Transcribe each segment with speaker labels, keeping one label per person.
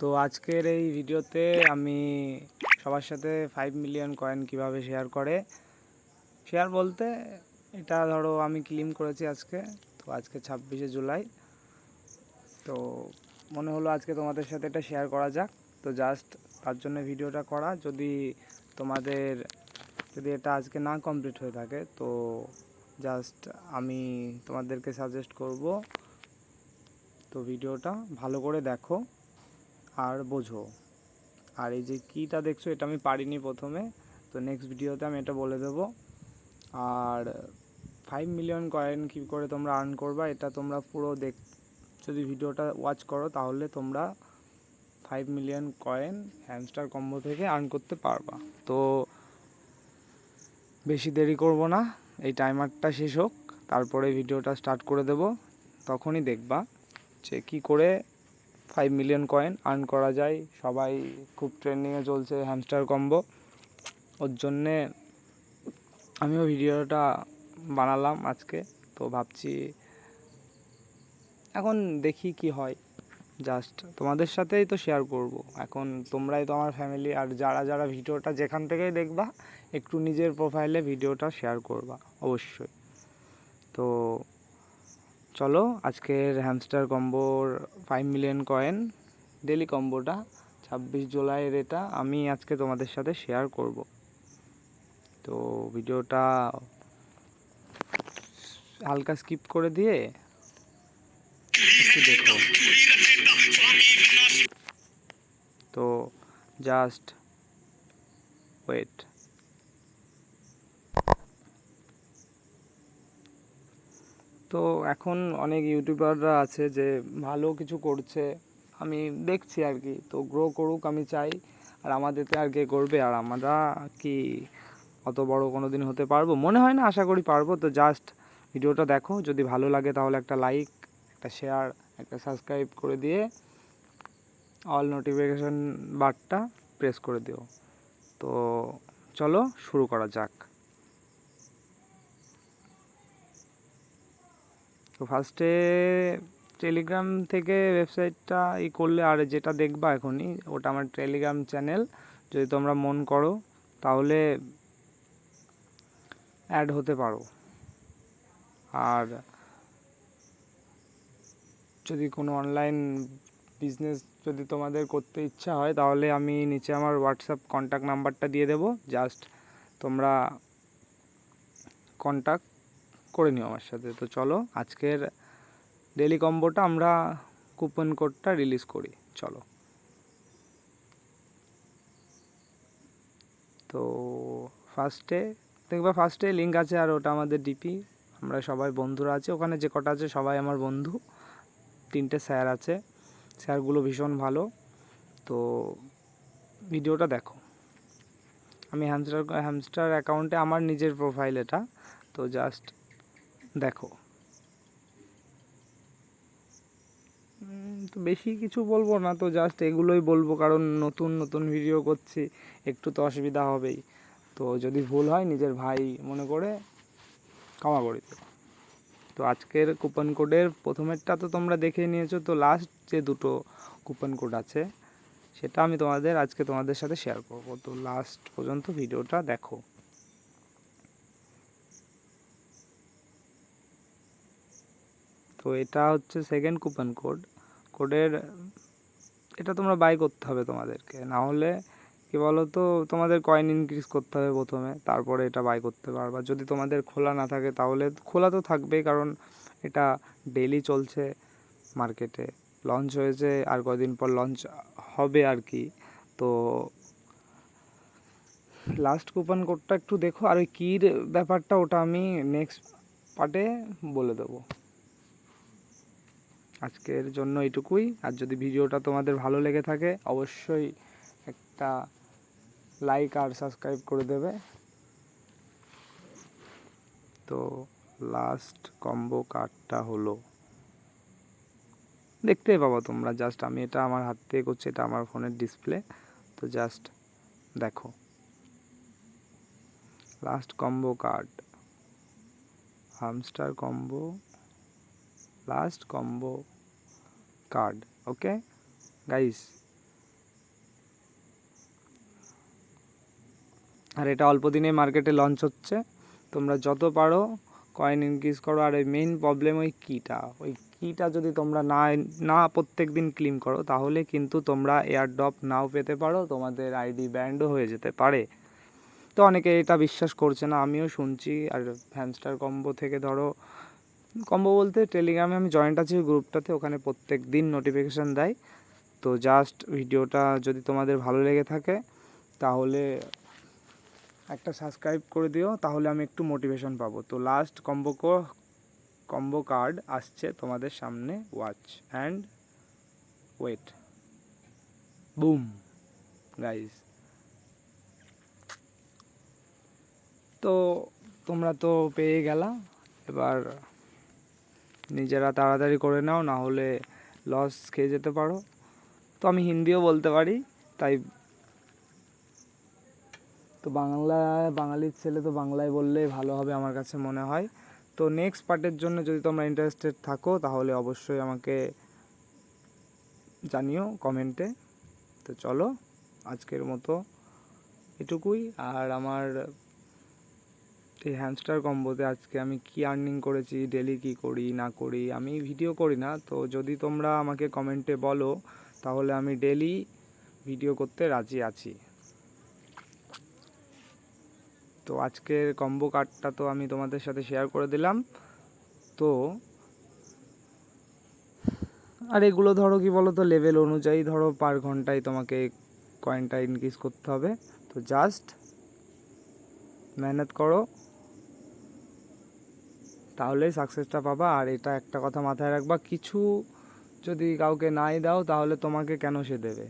Speaker 1: তো আজকের এই ভিডিওতে আমি সবার সাথে 5 মিলিয়ন কয়েন কিভাবে শেয়ার বলতে এটা ধরো আমি ক্লেম করেছি আজকে। তো আজকে 26শে জুলাই, তো মনে হলো আজকে তোমাদের সাথে এটা শেয়ার করা যাক। তো জাস্ট তার জন্য ভিডিওটা করা। যদি এটা আজকে না কমপ্লিট হয়ে থাকে তো জাস্ট আমি তোমাদেরকে সাজেস্ট করব, তো ভিডিওটা ভালো করে দেখো আর বোঝো। আর এই যে কীটা দেখছো এটা আমি পারিনি প্রথমে, তো নেক্সট ভিডিওতে আমি এটা বলে দেবো। আর 5 মিলিয়ন কয়েন কী করে তোমরা আর্ন করবা এটা তোমরা পুরো যদি ভিডিওটা ওয়াচ করো তাহলে তোমরা 5 মিলিয়ন কয়েন হ্যামস্টার কম্বো থেকে আর্ন করতে পারবা। তো বেশি দেরি করব না, এই টাইমারটা শেষ হোক তারপরে ভিডিওটা স্টার্ট করে দেব। তখনই দেখবা যে কী করে 5 মিলিয়ন কয়েন আর্ন করা যায়। সবাই খুব ট্রেন্ডিংয়ে চলছে হ্যামস্টার কম্বো, ওর জন্যে আমিও ভিডিওটা বানালাম আজকে। তো ভাবছি এখন দেখি কি হয়, জাস্ট তোমাদের সাথেই তো শেয়ার করব। এখন তোমরাই তো আমার ফ্যামিলি, আর যারা যারা ভিডিওটা যেখান থেকেই দেখবা একটু নিজের প্রোফাইলে ভিডিওটা শেয়ার করবা অবশ্যই। তো চলো আজকের হ্যামস্টার কম্বোর 5 মিলিয়ন কয়েন ডেলি কম্বোটা 26 জুলাইয়ের এটা আমি আজকে তোমাদের সাথে শেয়ার করব। তো ভিডিওটা হালকা স্কিপ করে দিয়ে একটু দেখো। তো জাস্ট ওয়েট। তো এখন অনেক ইউটিউবাররা আছে যে ভালো কিছু করছে, আমি দেখছি আর কি। তো গ্রো করুক আমি চাই, আর আমাদেরকে আর কে করবে, আর আমরা কি অত বড় কোনো দিন হতে পারবো? মনে হয় না, আশা করি পারবো। তো জাস্ট ভিডিওটা দেখো, যদি ভালো লাগে তাহলে একটা লাইক, একটা শেয়ার, একটা সাবস্ক্রাইব করে দিয়ে অল নোটিফিকেশান বারটা প্রেস করে দিও। তো চলো শুরু করা যাক। তো ফার্স্টে টেলিগ্রাম থেকে ওয়েবসাইটটা করলে, আর যেটা দেখবা এখনই ওটা আমার টেলিগ্রাম চ্যানেল। যদি তোমরা মন করো তাহলে অ্যাড হতে পারো। আর যদি কোনো অনলাইন বিজনেস যদি তোমাদের করতে ইচ্ছা হয় তাহলে আমি নিচে আমার হোয়াটসঅ্যাপ কন্ট্যাক্ট নাম্বারটা দিয়ে দেবো, জাস্ট তোমরা কন্ট্যাক্ট করে নিও আমার সাথে। তো চলো আজকের ডেলি কম্বোটা আমরা কুপন কোডটা রিলিজ করি, চলো। তো ফার্স্টে লিঙ্ক আছে, আর ওটা আমাদের ডিপি। আমরা সবাই বন্ধুরা আছে ওখানে, যে কটা আছে সবাই আমার বন্ধু। 3টে স্যার আছে, স্যারগুলো ভীষণ ভালো। তো ভিডিওটা দেখো। আমি হ্যামস্টার অ্যাকাউন্টে আমার নিজের প্রোফাইল এটা, তো জাস্ট দেখো। তো বেশি কিছু বলবো না, তো জাস্ট এগুলোই বলবো, কারণ নতুন নতুন ভিডিও করছি, একটু তো অসুবিধা হবেই। তো যদি ভুল হয় নিজের ভাই মনে করে ক্ষমা করে দিও। তো আজকের কুপন কোডের প্রথমেরটা তো তোমরা দেখে নিয়েছো, তো লাস্ট যে দুটো কুপন কোড আছে সেটা আমি আজকে তোমাদের সাথে শেয়ার করব। তো লাস্ট পর্যন্ত ভিডিওটা দেখো। তো এটা হচ্ছে সেকেন্ড কুপন কোডের এটা তোমরা বাই করতে হবে তোমাদেরকে, না হলে কি বলো তো, তোমাদের কয়েন ইনক্রিজ করতে হবে প্রথমে, তারপরে এটা বাই করতে পারবা। যদি তোমাদের খোলা না থাকে তাহলে খোলা তো থাকবেই, কারণ এটা ডেইলি চলছে মার্কেটে। লঞ্চ হয়েছে, আর কদিন পর লঞ্চ হবে আর কি। তো লাস্ট কুপন কোডটা একটু দেখো, আর ওই কির ব্যাপারটা ওটা আমি নেক্সট পার্টে বলে দেবো। আজকের জন্য এইটুকুই। আর যদি ভিডিওটা তোমাদের ভালো লেগে থাকে অবশ্যই একটা লাইক আর সাবস্ক্রাইব করে দেবে। তো লাস্ট কম্বো কার্ডটা হলো, দেখতেই পাবো তোমরা, জাস্ট আমি এটা আমার হাত থেকে করছি, এটা আমার ফোনের ডিসপ্লে। তো জাস্ট দেখো last combo card, hamster combo, last combo card. Okay guys, আর এটা অল্প দিনে মার্কেটে লঞ্চ হচ্ছে। তোমরা যত পারো কয়েন ইনক্রিজ করো। আর এই মেইন প্রবলেম ওই কিটা যদি তোমরা না প্রত্যেক দিন ক্লেম করো তাহলে কিন্তু তোমরা এয়ারড্রপ নাও পেতে পারো, তোমাদের আইডি ব্যান্ডও হয়ে যেতে পারে। তো অনেকে এটা বিশ্বাস করছে না, আমিও শুনছি। আর ফ্যানস্টার কম্বো থেকে ধরো, কম্বো বলতে টেলিগ্রামে আমি জয়েন্ট আছি গ্রুপটাতে, ওখানে প্রত্যেক দিন নোটিফিকেশান দেয়। তো জাস্ট ভিডিওটা যদি তোমাদের ভালো লেগে থাকে তাহলে একটা সাবস্ক্রাইব করে দিও, তাহলে আমি একটু মোটিভেশন পাবো। তো লাস্ট কম্বো কার্ড আসছে তোমাদের সামনে, watch and wait, boom guys. তো তোমরা তো পেয়ে গেলা, এবার নিজেরা তাড়াতাড়ি করে নাও, না হলে লস খেয়ে যেতে পারো। তো আমি হিন্দিও বলতে পারি, তাই তো বাঙালির ছেলে তো বাংলায় বললেই ভালো হবে আমার কাছে মনে হয়। তো নেক্সট পার্টের জন্য যদি তোমরা ইন্টারেস্টেড থাকো তাহলে অবশ্যই আমাকে জানিও কমেন্টে। তো চলো আজকের মতো এটুকুই। আর আমার এই হ্যামস্টার কম্বোতে আজকে আমি কি আর্নিং করেছি, ডেলি কি করি না করি, আমি ভিডিও করি না। তো যদি তোমরা আমাকে কমেন্টে বলো তাহলে আমি ডেলি ভিডিও করতে রাজি আছি। তো আজকের কম্বো কার্ডটা তো আমি তোমাদের সাথে শেয়ার করে দিলাম। তো আর এগুলো ধরো কি বলো তো, লেভেল অনুযায়ী ধরো পার ঘন্টায় তোমাকে কয়েনটা ইনক্রিজ করতে হবে। তো জাস্ট মেহনত করো, তাহলেই সাকসেসটা পাবা। আর এটা একটা কথা মাথায় রাখবা, কিছু যদি কাউকে নাই দাও তাহলে তোমাকে কেন সে দেবে?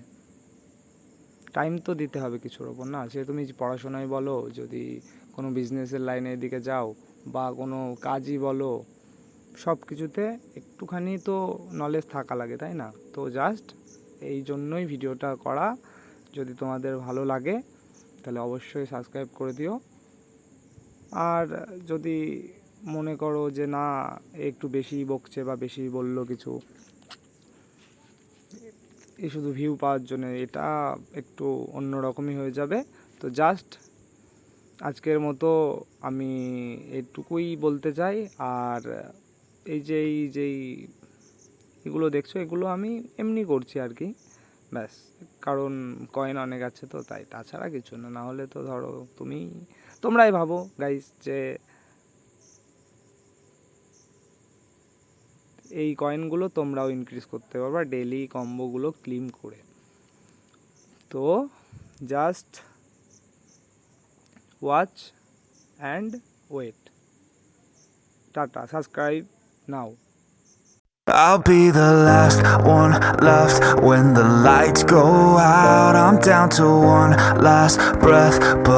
Speaker 1: টাইম তো দিতে হবে কিছুর ওপর না। সে তুমি পড়াশোনায় বলো, যদি কোনো বিজনেসের লাইনের দিকে যাও, বা কোনো কাজই বলো, সব কিছুতে একটুখানি তো নলেজ থাকা লাগে, তাই না? তো জাস্ট এই জন্যই ভিডিওটা করা। যদি তোমাদের ভালো লাগে তাহলে অবশ্যই সাবস্ক্রাইব করে দিও। আর যদি মনে করো যে না একটু বেশি বকছে বা বেশি বললো কিছু, এই শুধু ভিউ পাওয়ার জন্য, এটা একটু অন্যরকমই হয়ে যাবে। তো জাস্ট আজকের মতো আমি এটুকুই বলতে চাই। আর যেই এগুলো দেখছো, এগুলো আমি এমনি করছি আর কি, ব্যাস। কারণ কয়েন অনেক আছে তো তাই, তাছাড়া কিছু না। না হলে তো ধরো তোমরাই ভাবো গাইস যে এই কয়েনগুলো তোমরাও ইনক্রিজ করতে পারবা ডেলি কম্বোগুলো ক্লেম করে। তো জাস্ট ওয়াচ অ্যান্ড ওয়েট। টাটা, subscribe now.
Speaker 2: I'll be the last one left when the lights go out. I'm down to one last breath, but